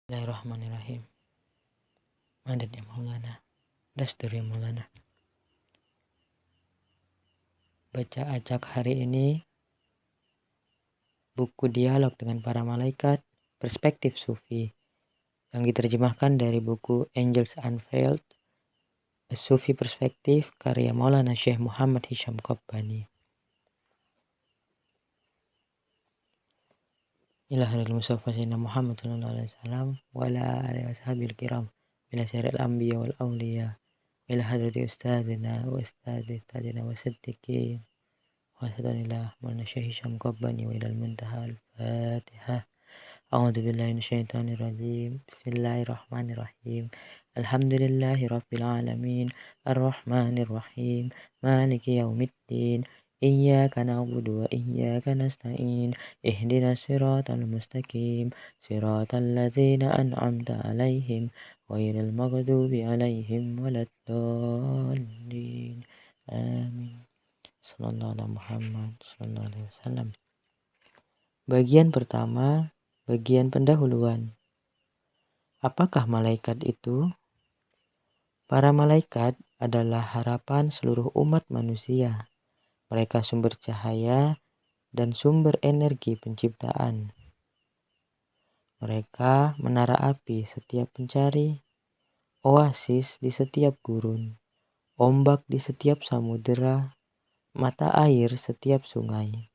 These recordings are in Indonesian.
Bismillahirrahmanirrahim. Madad ya Maulana. Dastur ya Maulana. Baca acak hari ini buku Dialog dengan Para Malaikat Perspektif Sufi yang diterjemahkan dari buku Angels Unveiled A Sufi Perspective karya Maulana Syekh Muhammad Hisham Qabbani. Ila hadil Mustafa Sayyidina Muhammad sallallahu alaihi wasallam wa ala alihi washabil kiram ila syaril anbiya wal awliya ila hadrati ustadina wa ustadi tajina wa siddiqin wasadanilah Maulana Syekh Hisham Qabbani wa ilal muntaha al-Fatihah. A'udzu billahi minasyaitonir rajim. Bismillahirrahmanirrahim. Alhamdulillahi rabbil alamin. Arrahmanir rahim. Maliki yaumiddin. Iyyaka na'budu wa iyyaka nasta'in. Ihdinas siratal mustaqim. Siratal ladzina an'amta 'alaihim ghairil maghdubi 'alaihim waladdallin. Amin. Sallallahu alaihi Muhammad sallallahu alaihi wasallam. Bagian pertama, bagian pendahuluan. Apakah malaikat itu? Para malaikat adalah harapan seluruh umat manusia. Mereka sumber cahaya dan sumber energi penciptaan. Mereka menara api setiap pencari, oasis di setiap gurun, ombak di setiap samudera, mata air setiap sungai,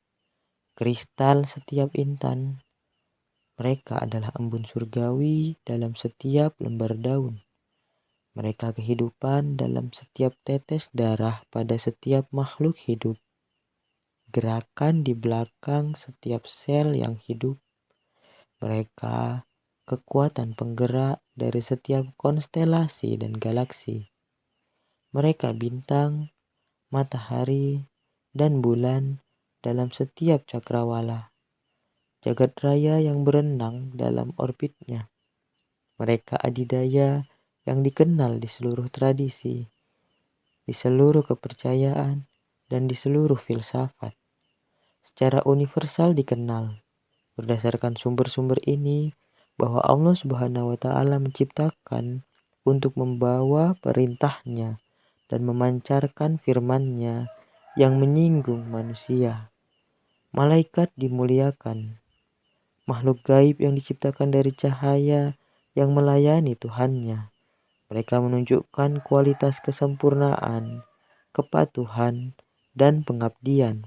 kristal setiap intan. Mereka adalah embun surgawi dalam setiap lembar daun. Mereka kehidupan dalam setiap tetes darah pada setiap makhluk hidup. Gerakan di belakang setiap sel yang hidup. Mereka kekuatan penggerak dari setiap konstelasi dan galaksi. Mereka bintang, matahari, dan bulan dalam setiap cakrawala. Jagat raya yang berenang dalam orbitnya. Mereka adidaya yang dikenal di seluruh tradisi, di seluruh kepercayaan, dan di seluruh filsafat. Secara universal dikenal, berdasarkan sumber-sumber ini, bahwa Allah Subhanahu wa Ta'ala menciptakan untuk membawa perintahnya dan memancarkan firman-Nya yang menyinggung manusia. Malaikat dimuliakan, makhluk gaib yang diciptakan dari cahaya yang melayani Tuhannya. Mereka menunjukkan kualitas kesempurnaan, kepatuhan, dan pengabdian.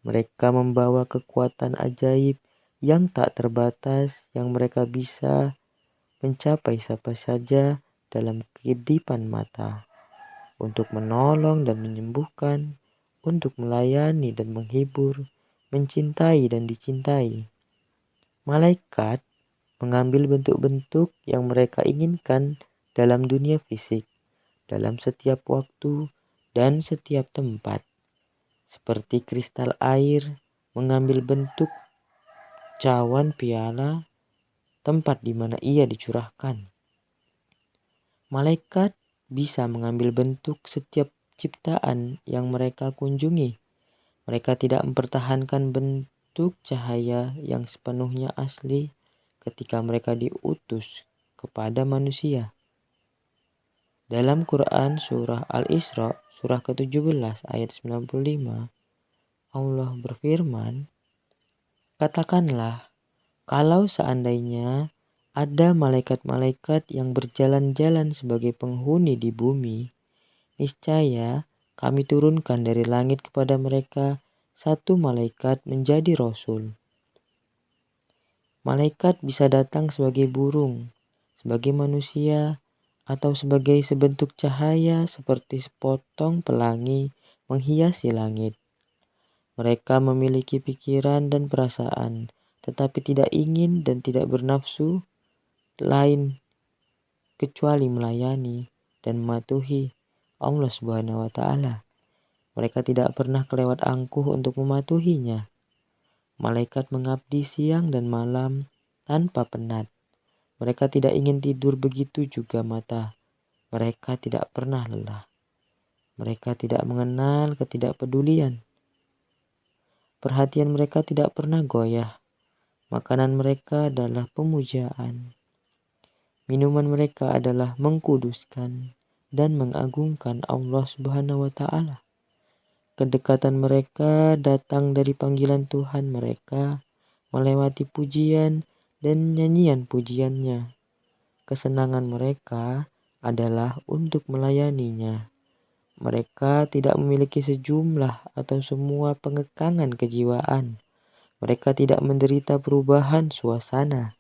Mereka membawa kekuatan ajaib yang tak terbatas yang mereka bisa mencapai siapa saja dalam kedipan mata. Untuk menolong dan menyembuhkan, untuk melayani dan menghibur, mencintai dan dicintai. Malaikat mengambil bentuk-bentuk yang mereka inginkan dalam dunia fisik, dalam setiap waktu dan setiap tempat. Seperti kristal air mengambil bentuk cawan piala, tempat di mana ia dicurahkan. Malaikat bisa mengambil bentuk setiap ciptaan yang mereka kunjungi. Mereka tidak mempertahankan bentuk cahaya yang sepenuhnya asli ketika mereka diutus kepada manusia. Dalam Quran surah Al-Isra surah ke-17 ayat 95, Allah berfirman, "Katakanlah, kalau seandainya ada malaikat-malaikat yang berjalan-jalan sebagai penghuni di bumi, niscaya kami turunkan dari langit kepada mereka satu malaikat menjadi rasul." Malaikat bisa datang sebagai burung, sebagai manusia, atau sebagai sebentuk cahaya seperti sepotong pelangi menghiasi langit. Mereka memiliki pikiran dan perasaan, tetapi tidak ingin dan tidak bernafsu lain kecuali melayani dan mematuhi Allah Subhanahu wa Ta'ala. Mereka tidak pernah kelewat angkuh untuk mematuhinya. Malaikat mengabdi siang dan malam tanpa penat. Mereka tidak ingin tidur, begitu juga mata. Mereka tidak pernah lelah. Mereka tidak mengenal ketidakpedulian. Perhatian mereka tidak pernah goyah. Makanan mereka adalah pemujaan. Minuman mereka adalah mengkuduskan dan mengagungkan Allah Subhanahu wa Ta'ala. Kedekatan mereka datang dari panggilan Tuhan mereka melewati pujian dan nyanyian pujiannya. Kesenangan mereka adalah untuk melayaninya. Mereka tidak memiliki sejumlah atau semua pengekangan kejiwaan. Mereka tidak menderita perubahan suasana.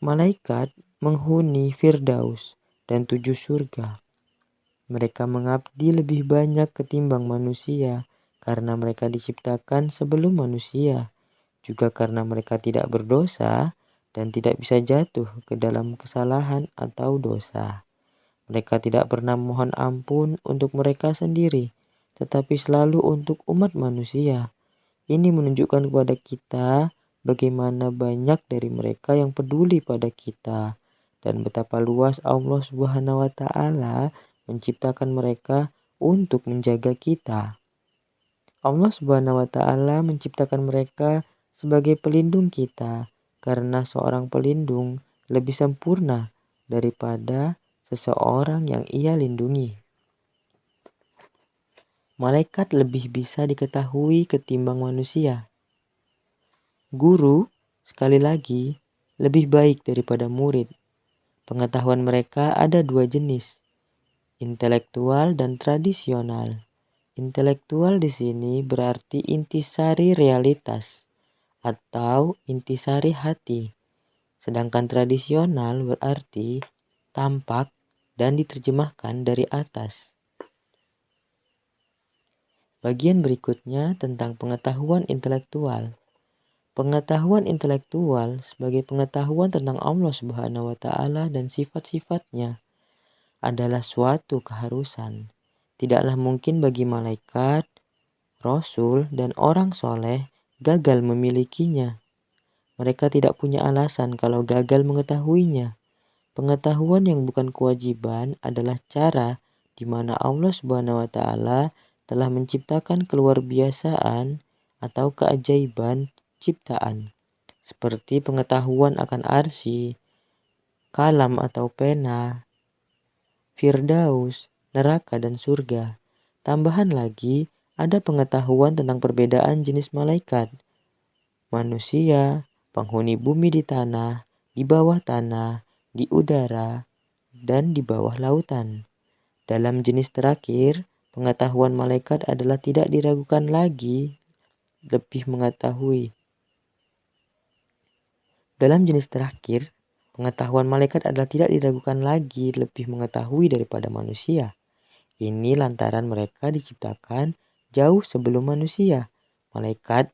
Malaikat menghuni Firdaus dan 7 surga. Mereka mengabdi lebih banyak ketimbang manusia karena mereka diciptakan sebelum manusia, juga karena mereka tidak berdosa dan tidak bisa jatuh ke dalam kesalahan atau dosa. Mereka tidak pernah mohon ampun untuk mereka sendiri, tetapi selalu untuk umat manusia. Ini menunjukkan kepada kita bagaimana banyak dari mereka yang peduli pada kita dan betapa luas Allah Subhanahu wa Ta'ala menciptakan mereka untuk menjaga kita. Allah Subhanahu wa Ta'ala menciptakan mereka sebagai pelindung kita karena seorang pelindung lebih sempurna daripada seseorang yang ia lindungi. Malaikat lebih bisa diketahui ketimbang manusia. Guru, sekali lagi, lebih baik daripada murid. Pengetahuan mereka ada 2 jenis, intelektual dan tradisional. Intelektual di sini berarti intisari realitas atau intisari hati. Sedangkan tradisional berarti tampak dan diterjemahkan dari atas. Bagian berikutnya tentang pengetahuan intelektual. Pengetahuan intelektual sebagai pengetahuan tentang Allah Subhanahu wa Ta'ala dan sifat-sifatnya adalah suatu keharusan. Tidaklah mungkin bagi malaikat, rasul, dan orang soleh gagal memilikinya. Mereka tidak punya alasan kalau gagal mengetahuinya. Pengetahuan yang bukan kewajiban adalah cara di mana Allah Subhanahu wa Ta'ala telah menciptakan keluarbiasaan atau keajaiban ciptaan, seperti pengetahuan akan arsy, kalam atau pena, Firdaus, neraka dan surga. Tambahan lagi, ada pengetahuan tentang perbedaan jenis malaikat, manusia, penghuni bumi di tanah, di bawah tanah, di udara, dan di bawah lautan. Dalam jenis terakhir, pengetahuan malaikat adalah tidak diragukan lagi lebih mengetahui. Dalam jenis terakhir, pengetahuan malaikat adalah tidak diragukan lagi lebih mengetahui daripada manusia. Ini lantaran mereka diciptakan jauh sebelum manusia. Malaikat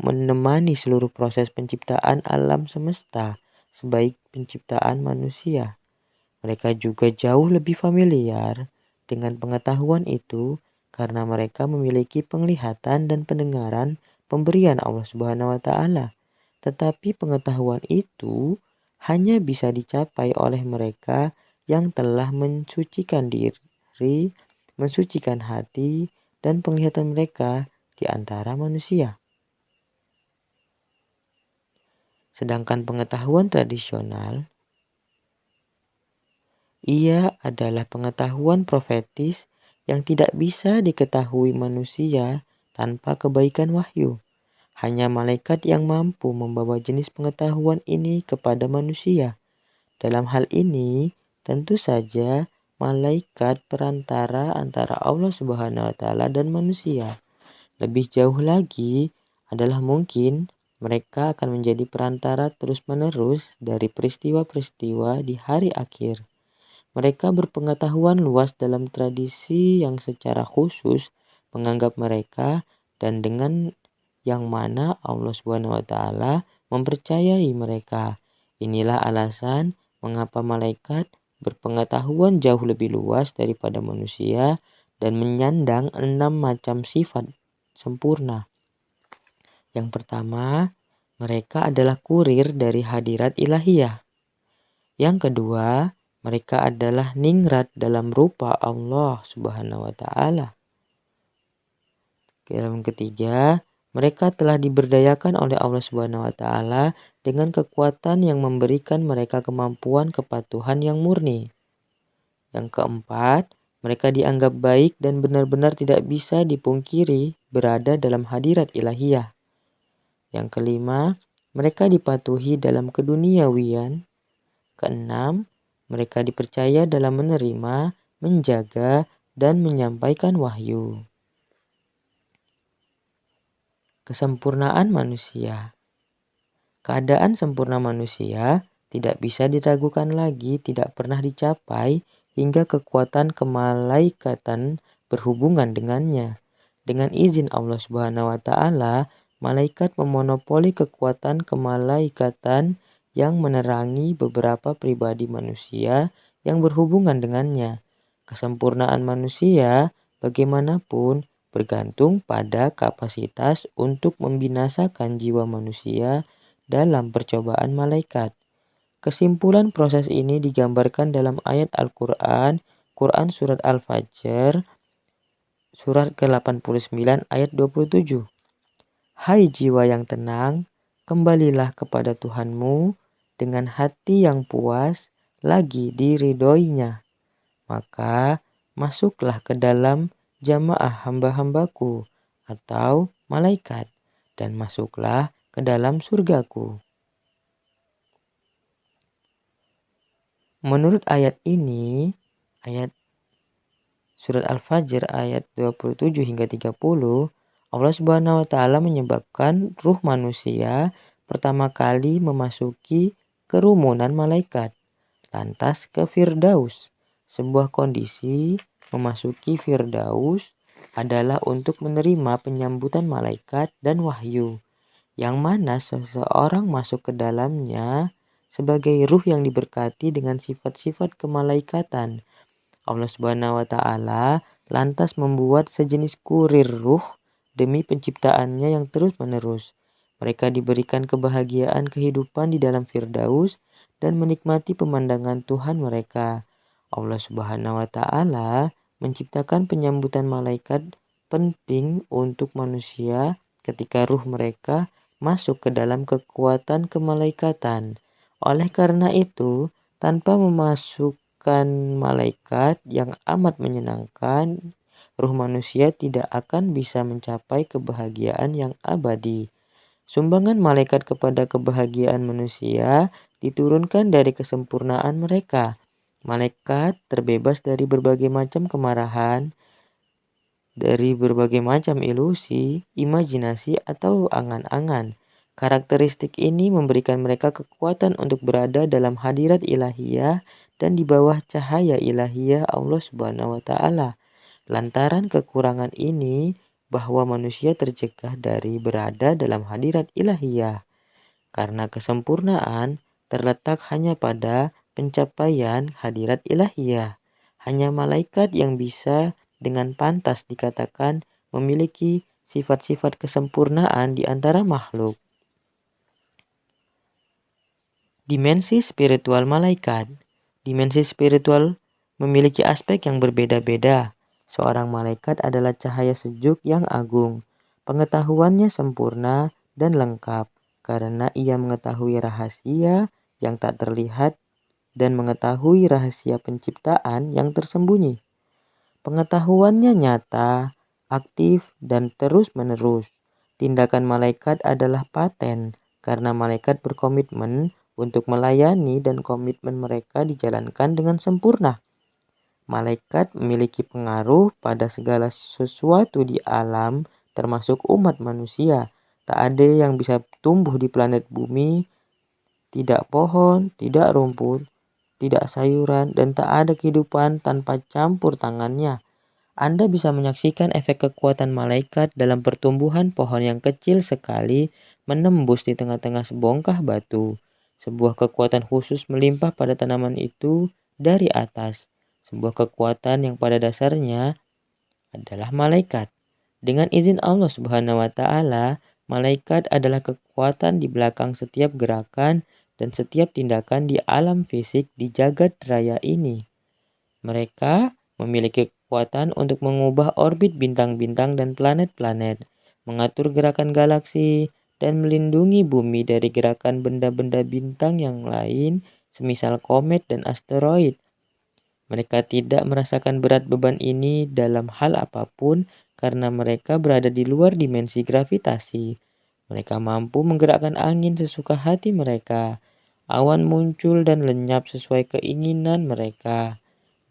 menemani seluruh proses penciptaan alam semesta sebaik penciptaan manusia. Mereka juga jauh lebih familiar dengan pengetahuan itu karena mereka memiliki penglihatan dan pendengaran pemberian Allah Subhanahu wa Ta'ala. Tetapi pengetahuan itu hanya bisa dicapai oleh mereka yang telah mensucikan diri, mensucikan hati, dan penglihatan mereka di antara manusia. Sedangkan pengetahuan tradisional, ia adalah pengetahuan profetis yang tidak bisa diketahui manusia tanpa kebaikan wahyu. Hanya malaikat yang mampu membawa jenis pengetahuan ini kepada manusia. Dalam hal ini, tentu saja malaikat perantara antara Allah Subhanahu wa Ta'ala dan manusia. Lebih jauh lagi adalah mungkin mereka akan menjadi perantara terus-menerus dari peristiwa-peristiwa di hari akhir. Mereka berpengetahuan luas dalam tradisi yang secara khusus menganggap mereka dan dengan yang mana Allah Subhanahu wa Ta'ala mempercayai mereka. Inilah alasan mengapa malaikat berpengetahuan jauh lebih luas daripada manusia dan menyandang 6 macam sifat sempurna. Yang pertama, mereka adalah kurir dari hadirat ilahiyah. Yang kedua, mereka adalah ningrat dalam rupa Allah Subhanahu wa Ta'ala. Yang ketiga, Mereka telah diberdayakan oleh Allah Subhanahu wa taala dengan kekuatan yang memberikan mereka kemampuan kepatuhan yang murni. Yang keempat, mereka dianggap baik dan benar-benar tidak bisa dipungkiri berada dalam hadirat ilahiyah. Yang kelima, mereka dipatuhi dalam keduniawian. Keenam, mereka dipercaya dalam menerima, menjaga, dan menyampaikan wahyu. Kesempurnaan manusia. Keadaan sempurna manusia tidak bisa diragukan lagi, tidak pernah dicapai hingga kekuatan kemalaikatan berhubungan dengannya. Dengan izin Allah Subhanahu wa taala, malaikat memonopoli kekuatan kemalaikatan yang menerangi beberapa pribadi manusia yang berhubungan dengannya. Kesempurnaan manusia bagaimanapun bergantung pada kapasitas untuk membinasakan jiwa manusia dalam percobaan malaikat. Kesimpulan proses ini digambarkan dalam ayat Al-Quran, Quran Surat Al-Fajr, Surat ke-89 ayat 27. Hai jiwa yang tenang, kembalilah kepada Tuhanmu dengan hati yang puas lagi diridhoinya. Maka masuklah ke dalam jamaah hamba-hambaku atau malaikat dan masuklah ke dalam surgaku. Menurut ayat ini, ayat Surat Al-Fajr ayat 27 hingga 30, Allah Subhanahu wa taala menyebabkan ruh manusia pertama kali memasuki kerumunan malaikat, lantas ke Firdaus. Sebuah kondisi memasuki Firdaus adalah untuk menerima penyambutan malaikat dan wahyu, yang mana seseorang masuk ke dalamnya sebagai ruh yang diberkati dengan sifat-sifat kemalaikatan. Allah Subhanahu wa taala lantas membuat sejenis kurir ruh demi penciptaannya yang terus-menerus. Mereka diberikan kebahagiaan kehidupan di dalam Firdaus dan menikmati pemandangan Tuhan mereka. Allah Subhanahu wa taala menciptakan penyambutan malaikat penting untuk manusia ketika ruh mereka masuk ke dalam kekuatan kemalaikatan. Oleh karena itu, tanpa memasukkan malaikat yang amat menyenangkan, ruh manusia tidak akan bisa mencapai kebahagiaan yang abadi. Sumbangan malaikat kepada kebahagiaan manusia diturunkan dari kesempurnaan mereka. Malaikat terbebas dari berbagai macam kemarahan, dari berbagai macam ilusi, imajinasi, atau angan-angan. Karakteristik ini memberikan mereka kekuatan untuk berada dalam hadirat ilahiyah dan di bawah cahaya ilahiyah Allah Subhanahu wa taala. Lantaran kekurangan ini, bahwa manusia tercegah dari berada dalam hadirat ilahiyah. Karena kesempurnaan terletak hanya pada pencapaian hadirat ilahiyah. Hanya malaikat yang bisa dengan pantas dikatakan memiliki sifat-sifat kesempurnaan di antara makhluk. Dimensi spiritual malaikat. Dimensi spiritual memiliki aspek yang berbeda-beda. Seorang malaikat adalah cahaya sejuk yang agung. Pengetahuannya sempurna dan lengkap karena ia mengetahui rahasia yang tak terlihat dan mengetahui rahasia penciptaan yang tersembunyi. Pengetahuannya nyata, aktif, dan terus-menerus. Tindakan malaikat adalah paten karena malaikat berkomitmen untuk melayani dan komitmen mereka dijalankan dengan sempurna. Malaikat memiliki pengaruh pada segala sesuatu di alam, termasuk umat manusia. Tak ada yang bisa tumbuh di planet bumi, tidak pohon, tidak rumput, tidak sayuran, dan tak ada kehidupan tanpa campur tangannya. Anda bisa menyaksikan efek kekuatan malaikat dalam pertumbuhan pohon yang kecil sekali menembus di tengah-tengah sebongkah batu. Sebuah kekuatan khusus melimpah pada tanaman itu dari atas. Sebuah kekuatan yang pada dasarnya adalah malaikat. Dengan izin Allah Subhanahu wa taala, malaikat adalah kekuatan di belakang setiap gerakan dan setiap tindakan di alam fisik di jagat raya ini. Mereka memiliki kekuatan untuk mengubah orbit bintang-bintang dan planet-planet. mengatur gerakan galaksi, dan melindungi bumi dari gerakan benda-benda bintang yang lain, semisal komet dan asteroid. Mereka tidak merasakan berat beban ini dalam hal apapun karena mereka berada di luar dimensi gravitasi. Mereka mampu menggerakkan angin sesuka hati mereka. Awan muncul dan lenyap sesuai keinginan mereka.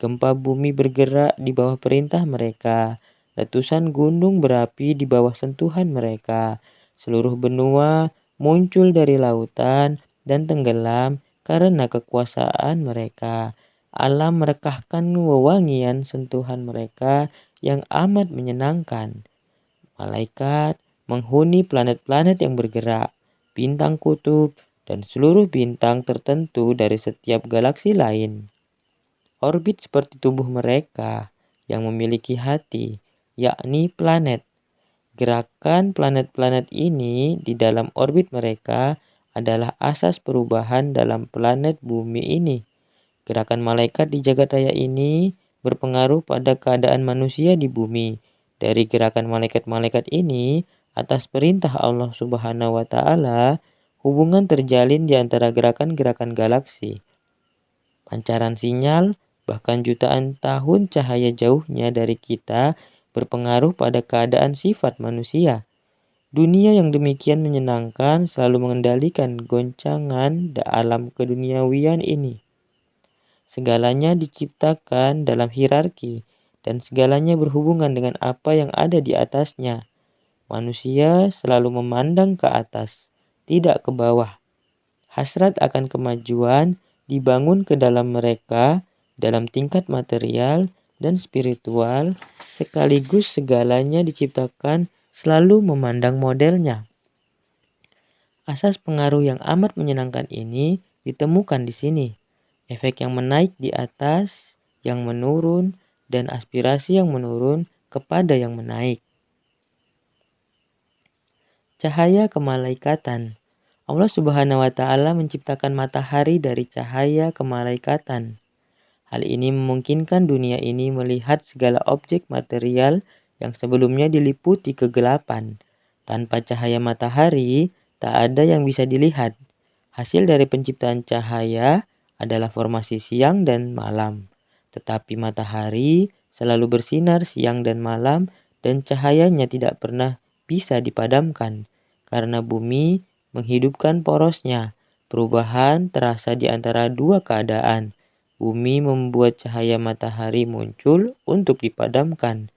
Gempa bumi bergerak di bawah perintah mereka. Letusan gunung berapi di bawah sentuhan mereka. Seluruh benua muncul dari lautan dan tenggelam karena kekuasaan mereka. Alam merekahkan wewangian sentuhan mereka yang amat menyenangkan. Malaikat menghuni planet-planet yang bergerak, bintang kutub, dan seluruh bintang tertentu dari setiap galaksi lain. Orbit seperti tubuh mereka yang memiliki hati, yakni planet. Gerakan planet-planet ini di dalam orbit mereka adalah asas perubahan dalam planet bumi ini. Gerakan malaikat di jagat raya ini berpengaruh pada keadaan manusia di bumi. Dari gerakan malaikat-malaikat ini, atas perintah Allah Subhanahu wa Ta'ala, hubungan terjalin di antara gerakan-gerakan galaksi. Pancaran sinyal, bahkan jutaan tahun cahaya jauhnya dari kita, berpengaruh pada keadaan sifat manusia. Dunia yang demikian menyenangkan selalu mengendalikan goncangan alam keduniawian ini. Segalanya diciptakan dalam hierarki, dan segalanya berhubungan dengan apa yang ada di atasnya. Manusia selalu memandang ke atas, tidak ke bawah. Hasrat akan kemajuan dibangun ke dalam mereka dalam tingkat material dan spiritual, sekaligus segalanya diciptakan selalu memandang modelnya. Asas pengaruh yang amat menyenangkan ini ditemukan di sini. Efek yang menaik di atas, yang menurun, dan aspirasi yang menurun kepada yang menaik. Cahaya kemalaikatan. Allah Subhanahu wa Ta'ala menciptakan matahari dari cahaya kemalaikatan. Hal ini memungkinkan dunia ini melihat segala objek material yang sebelumnya diliputi kegelapan. Tanpa cahaya matahari, tak ada yang bisa dilihat. Hasil dari penciptaan cahaya adalah formasi siang dan malam. Tetapi matahari selalu bersinar siang dan malam dan cahayanya tidak pernah bisa dipadamkan. Karena bumi menghidupkan porosnya, perubahan terasa di antara dua keadaan. Bumi membuat cahaya matahari muncul untuk dipadamkan.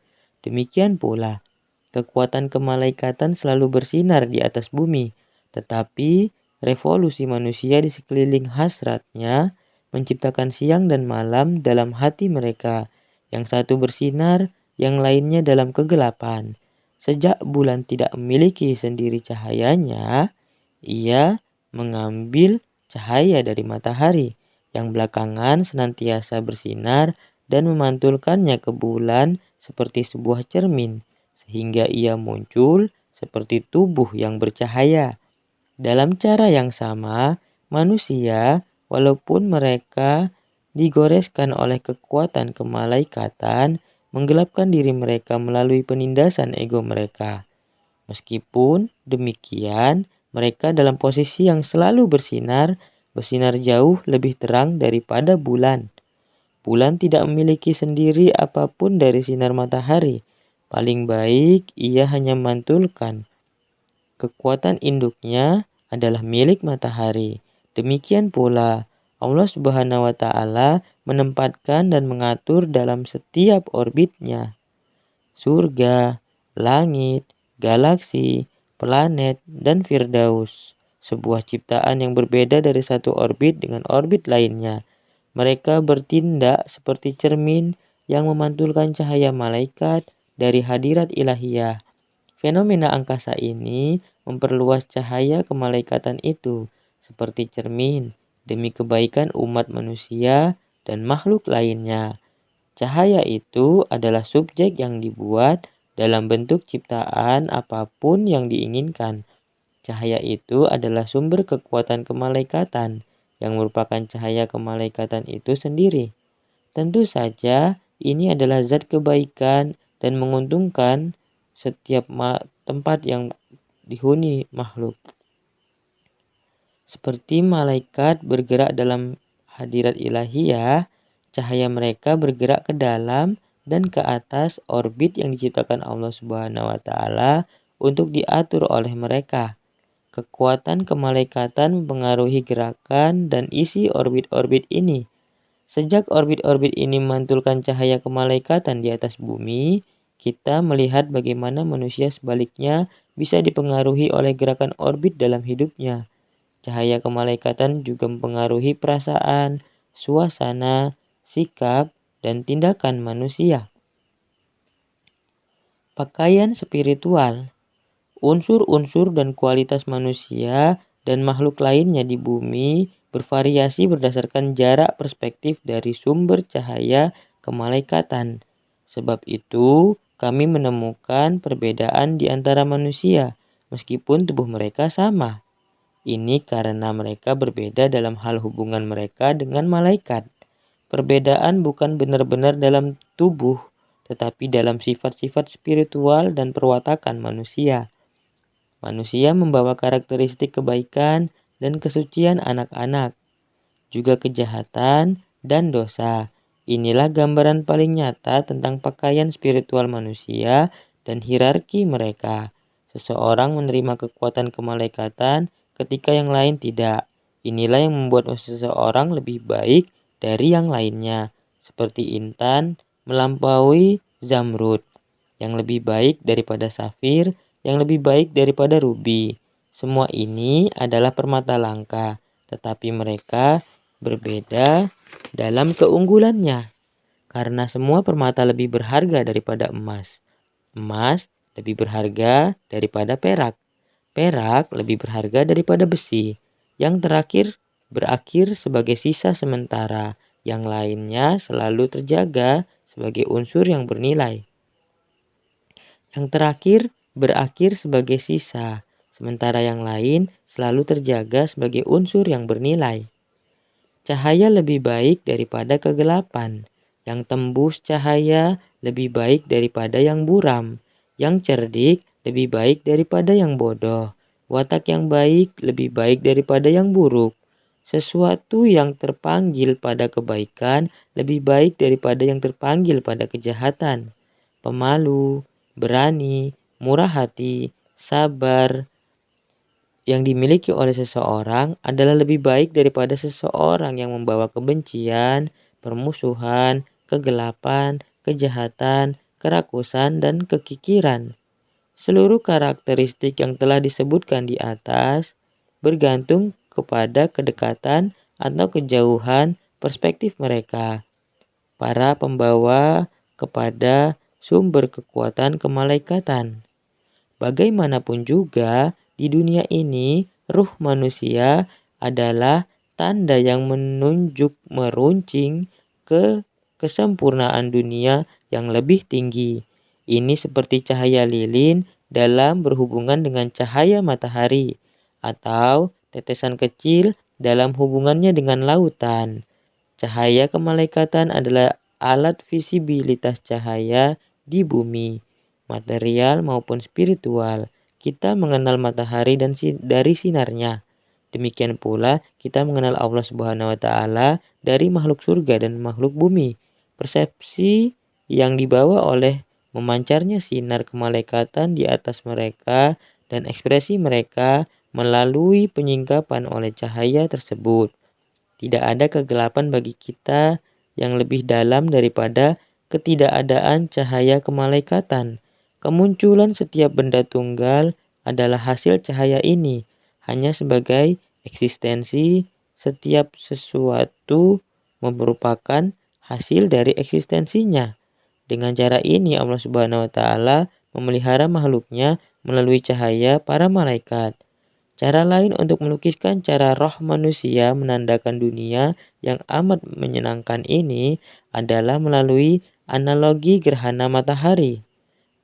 Demikian pula, kekuatan kemalaikatan selalu bersinar di atas bumi, tetapi revolusi manusia di sekeliling hasratnya menciptakan siang dan malam dalam hati mereka. Yang satu bersinar, yang lainnya dalam kegelapan. Sejak bulan tidak memiliki sendiri cahayanya, ia mengambil cahaya dari matahari yang belakangan senantiasa bersinar dan memantulkannya ke bulan seperti sebuah cermin, sehingga ia muncul seperti tubuh yang bercahaya. Dalam cara yang sama, manusia, walaupun mereka digoreskan oleh kekuatan kemalaikatan, menggelapkan diri mereka melalui penindasan ego mereka. Meskipun demikian, mereka dalam posisi yang selalu bersinar jauh lebih terang daripada bulan. Bulan tidak memiliki sendiri apapun dari sinar matahari. Paling baik ia hanya memantulkan. Kekuatan induknya adalah milik matahari. Demikian pula Allah Subhanahu wa Ta'ala menempatkan dan mengatur dalam setiap orbitnya. Surga, langit, galaksi, planet, dan Firdaus. Sebuah ciptaan yang berbeda dari satu orbit dengan orbit lainnya. Mereka bertindak seperti cermin yang memantulkan cahaya malaikat dari hadirat ilahiyah. Fenomena angkasa ini memperluas cahaya kemalaikatan itu seperti cermin demi kebaikan umat manusia dan makhluk lainnya. Cahaya itu adalah subjek yang dibuat dalam bentuk ciptaan apapun yang diinginkan. Cahaya itu adalah sumber kekuatan kemalaikatan yang merupakan cahaya kemalaikatan itu sendiri. Tentu saja ini adalah zat kebaikan dan menguntungkan setiap tempat yang dihuni makhluk. Seperti malaikat bergerak dalam hadirat ilahiyah, cahaya mereka bergerak ke dalam dan ke atas orbit yang diciptakan Allah Subhanahu wa taala untuk diatur oleh mereka. Kekuatan kemalaikatan mempengaruhi gerakan dan isi orbit-orbit ini. Sejak orbit-orbit ini memantulkan cahaya kemalaikatan di atas bumi, kita melihat bagaimana manusia sebaliknya bisa dipengaruhi oleh gerakan orbit dalam hidupnya. Cahaya kemalaikatan juga mempengaruhi perasaan, suasana, sikap, dan tindakan manusia. Pakaian spiritual. Unsur-unsur dan kualitas manusia dan makhluk lainnya di bumi bervariasi berdasarkan jarak perspektif dari sumber cahaya kemalaikatan. Sebab itu, kami menemukan perbedaan di antara manusia, meskipun tubuh mereka sama. Ini karena mereka berbeda dalam hal hubungan mereka dengan malaikat. Perbedaan bukan benar-benar dalam tubuh, tetapi dalam sifat-sifat spiritual dan perwatakan manusia. Manusia membawa karakteristik kebaikan dan kesucian anak-anak, juga kejahatan dan dosa. Inilah gambaran paling nyata tentang pakaian spiritual manusia dan hierarki mereka. Seseorang menerima kekuatan kemalaikatan ketika yang lain tidak. Inilah yang membuat seseorang lebih baik dari yang lainnya, seperti intan melampaui zamrud, yang lebih baik daripada safir, yang lebih baik daripada rubi. Semua ini adalah permata langka, tetapi mereka berbeda dalam keunggulannya. Karena semua permata lebih berharga daripada emas. Emas lebih berharga daripada perak. Perak lebih berharga daripada besi. Yang terakhir berakhir sebagai sisa sementara. Yang lainnya selalu terjaga sebagai unsur yang bernilai. Yang terakhir berakhir sebagai sisa, sementara yang lain selalu terjaga sebagai unsur yang bernilai. Cahaya lebih baik daripada kegelapan. Yang tembus cahaya lebih baik daripada yang buram. Yang cerdik lebih baik daripada yang bodoh. Watak yang baik lebih baik daripada yang buruk. Sesuatu yang terpanggil pada kebaikan lebih baik daripada yang terpanggil pada kejahatan. Pemalu, berani, murah hati, sabar yang dimiliki oleh seseorang adalah lebih baik daripada seseorang yang membawa kebencian, permusuhan, kegelapan, kejahatan, kerakusan, dan kekikiran. Seluruh karakteristik yang telah disebutkan di atas bergantung kepada kedekatan atau kejauhan perspektif mereka, para pembawa kepada sumber kekuatan kemalaikatan. Bagaimanapun juga, di dunia ini, ruh manusia adalah tanda yang menunjuk meruncing ke kesempurnaan dunia yang lebih tinggi. Ini seperti cahaya lilin dalam berhubungan dengan cahaya matahari, atau tetesan kecil dalam hubungannya dengan lautan. Cahaya kemalaikatan adalah alat visibilitas cahaya di bumi, material maupun spiritual. Kita mengenal matahari dari sinarnya. Demikian pula kita mengenal Allah Subhanahu wa taala dari makhluk surga dan makhluk bumi. Persepsi yang dibawa oleh memancarnya sinar kemalaikatan di atas mereka dan ekspresi mereka melalui penyingkapan oleh cahaya tersebut. Tidak ada kegelapan bagi kita yang lebih dalam daripada ketidakadaan cahaya kemalaikatan. Kemunculan setiap benda tunggal adalah hasil cahaya ini, hanya sebagai eksistensi setiap sesuatu merupakan hasil dari eksistensinya. Dengan cara ini Allah Subhanahu wa taala memelihara makhluknya melalui cahaya para malaikat. Cara lain untuk melukiskan cara roh manusia menandakan dunia yang amat menyenangkan ini adalah melalui analogi gerhana matahari.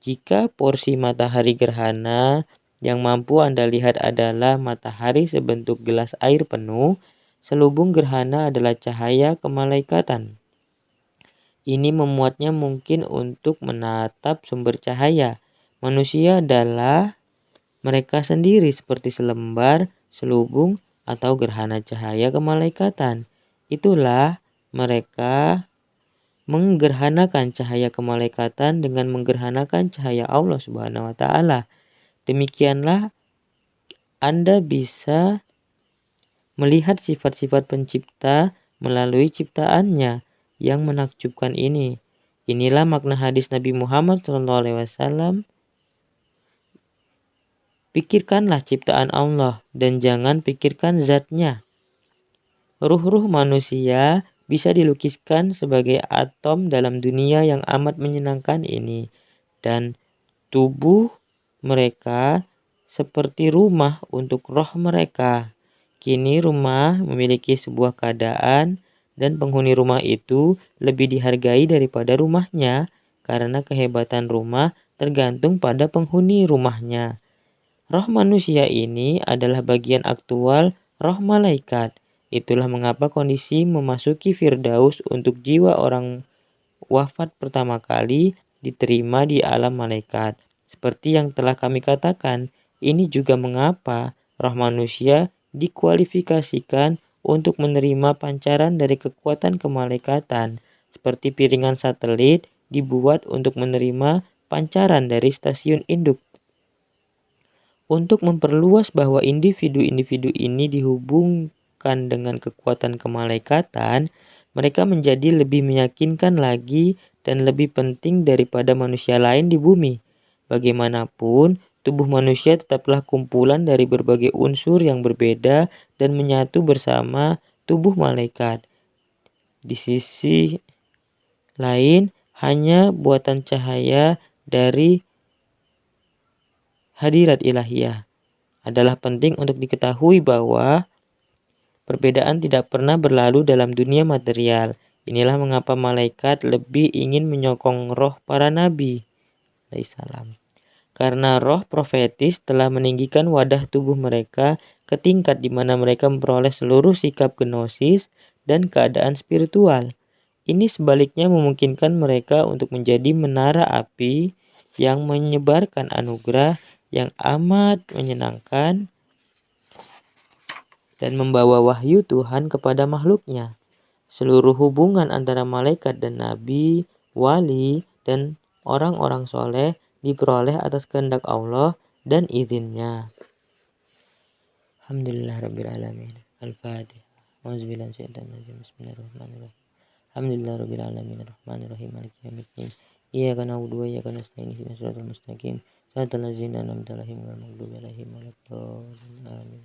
Jika porsi matahari gerhana yang mampu Anda lihat adalah matahari sebentuk gelas air penuh, selubung gerhana adalah cahaya kemalaikatan. Ini memuatnya mungkin untuk menatap sumber cahaya. Manusia adalah mereka sendiri seperti selembar, selubung, atau gerhana cahaya kemalaikatan. Itulah mereka menggerhanakan cahaya kemalaikatan dengan menggerhanakan cahaya Allah Subhanahu wa taala. Demikianlah Anda bisa melihat sifat-sifat pencipta melalui ciptaannya yang menakjubkan ini. Inilah makna hadis Nabi Muhammad SAW. Pikirkanlah ciptaan Allah dan jangan pikirkan zatnya. Ruh-ruh manusia bisa dilukiskan sebagai atom dalam dunia yang amat menyenangkan ini. Dan tubuh mereka seperti rumah untuk roh mereka. Kini rumah memiliki sebuah keadaan dan penghuni rumah itu lebih dihargai daripada rumahnya karena kehebatan rumah tergantung pada penghuni rumahnya. Roh manusia ini adalah bagian aktual roh malaikat. Itulah mengapa kondisi memasuki Firdaus untuk jiwa orang wafat pertama kali diterima di alam malaikat. Seperti yang telah kami katakan, ini juga mengapa roh manusia dikualifikasikan untuk menerima pancaran dari kekuatan kemalaikatan. Seperti piringan satelit dibuat untuk menerima pancaran dari stasiun induk. Untuk memperluas bahwa individu-individu ini dihubungkan dengan kekuatan kemalaikatan, mereka menjadi lebih meyakinkan lagi dan lebih penting daripada manusia lain di bumi. Bagaimanapun, tubuh manusia tetaplah kumpulan dari berbagai unsur yang berbeda dan menyatu bersama tubuh malaikat. Di sisi lain, hanya buatan cahaya dari hadirat ilahiyah. Adalah penting untuk diketahui bahwa perbedaan tidak pernah berlalu dalam dunia material. Inilah mengapa malaikat lebih ingin menyokong roh para nabi alaihissalam. Karena roh profetis telah meninggikan wadah tubuh mereka ke tingkat di mana mereka memperoleh seluruh sikap gnosis dan keadaan spiritual. Ini sebaliknya memungkinkan mereka untuk menjadi menara api yang menyebarkan anugerah yang amat menyenangkan dan membawa wahyu Tuhan kepada makhluknya. Seluruh hubungan antara malaikat dan nabi, wali, dan orang-orang soleh diperoleh atas kehendak Allah dan izinnya. Alhamdulillahirrabbilalamin. Al-Fatihah. Bismillahirrahmanirrahim. Alhamdulillahirrabbilalamin. Ar-Rahmanirrahim. Maliki yaumiddin. Iyyaka na'budu wa iyyaka nasta'in. Ihdinas siratal mustaqim. Shiratal ladzina an'amta 'alaihim ghairil maghdubi 'alaihim waladdallin. Amin.